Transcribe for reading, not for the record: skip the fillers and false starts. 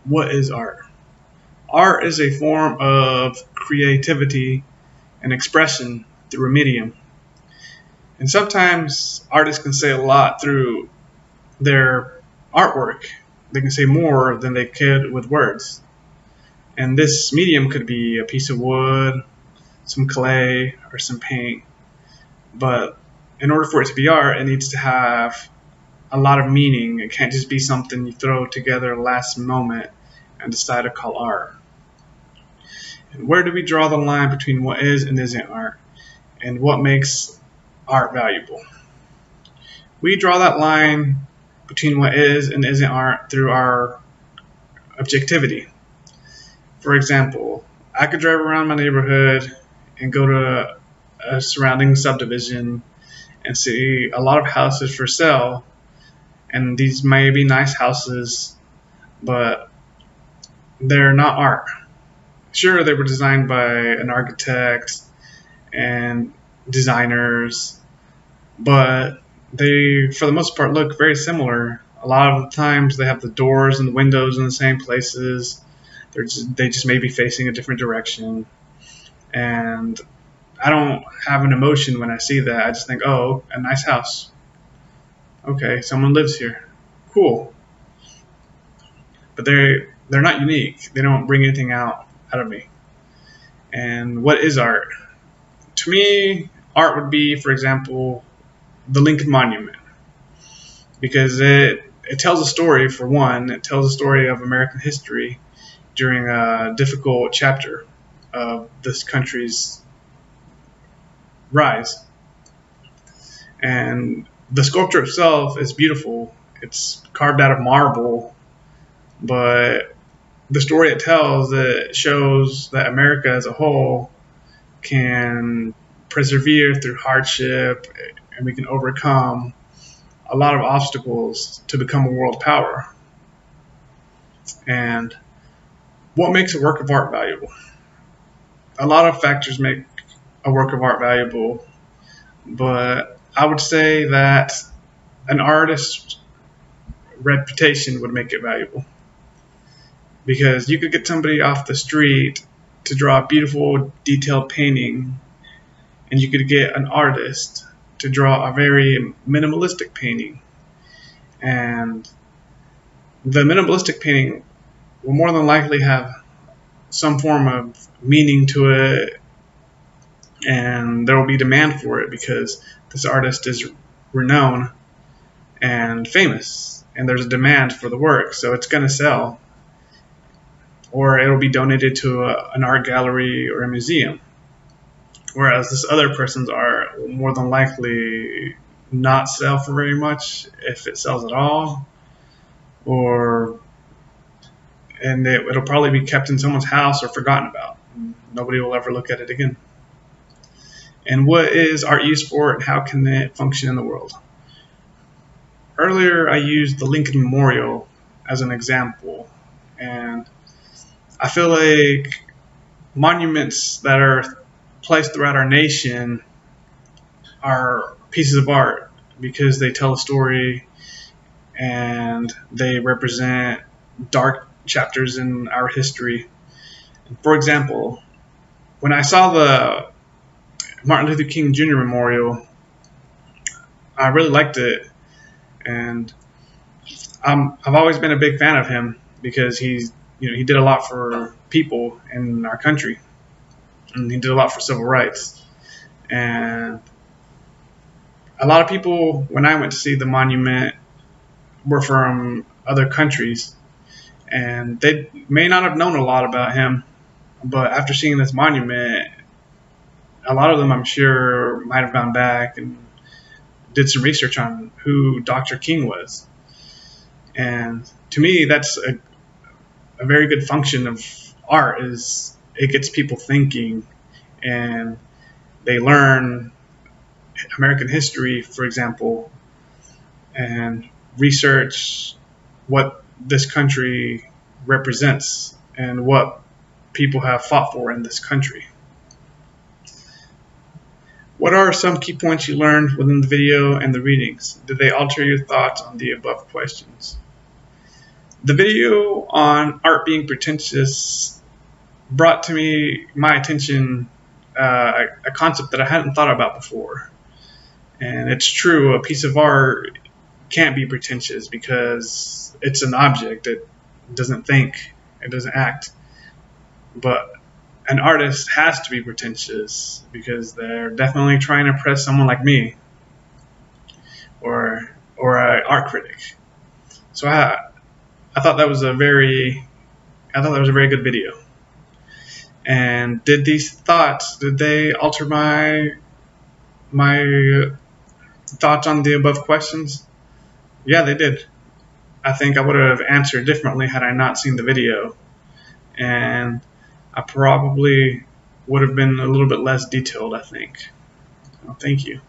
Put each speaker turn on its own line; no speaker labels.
What is art? Art is a form of creativity and expression through a medium. And sometimes artists can say a lot through their artwork. They can say more than they could with words. And this medium could be a piece of wood, some clay, or some paint. But in order for it to be art, it needs to have a lot of meaning. It can't just be something you throw together last moment and decide to call art. And where do we draw the line between what is and isn't art? And what makes art valuable? We draw that line between what is and isn't art through our objectivity. For example, I could drive around my neighborhood and go to a surrounding subdivision and see a lot of houses for sale, and these may be nice houses, but they're not art. Sure, they were designed by an architect and designers, but they, for the most part, look very similar. A lot of the times they have the doors and the windows in the same places. They just may be facing a different direction. And I don't have an emotion when I see that. I just think, oh, a nice house. Okay, someone lives here. Cool. But they're not unique. They don't bring anything out of me. And what is art? To me, art would be, for example, the Lincoln Monument, because it tells a story. For one, it tells a story of American history during a difficult chapter of this country's rise. And the sculpture itself is beautiful. It's carved out of marble, but the story it tells, it shows that America as a whole can persevere through hardship, and we can overcome a lot of obstacles to become a world power. And what makes a work of art valuable? A lot of factors make a work of art valuable, but I would say that an artist's reputation would make it valuable. Because you could get somebody off the street to draw a beautiful, detailed painting, and you could get an artist to draw a very minimalistic painting. And the minimalistic painting will more than likely have some form of meaning to it, and there will be demand for it because this artist is renowned and famous, and there's a demand for the work, so it's going to sell. Or it'll be donated to an art gallery or a museum. Whereas this other person's art will more than likely not sell for very much, if it sells at all, and it'll probably be kept in someone's house or forgotten about. Nobody will ever look at it again. And what is art used for, and how can it function in the world? Earlier, I used the Lincoln Memorial as an example, and I feel like monuments that are placed throughout our nation are pieces of art because they tell a story and they represent dark chapters in our history. For example, when I saw the Martin Luther King Jr. Memorial, I really liked it, and I've always been a big fan of him because he did a lot for people in our country, and he did a lot for civil rights. And a lot of people, when I went to see the monument, were from other countries, and they may not have known a lot about him, but after seeing this monument, a lot of them, I'm sure, might have gone back and did some research on who Dr. King was. And to me, that's a very good function of art, is it gets people thinking, and they learn American history, for example, and research what this country represents and what people have fought for in this country. What are some key points you learned within the video and the readings? Did they alter your thoughts on the above questions? The video on art being pretentious brought to my attention a concept that I hadn't thought about before. And it's true, a piece of art can't be pretentious because it's an object. It doesn't think, it doesn't act. But an artist has to be pretentious because they're definitely trying to impress someone like me or an art critic. So I thought that was a very good video. And did these thoughts, did they alter my thoughts on the above questions? Yeah, they did. I think I would have answered differently had I not seen the video. And I probably would have been a little bit less detailed, I think. Well, thank you.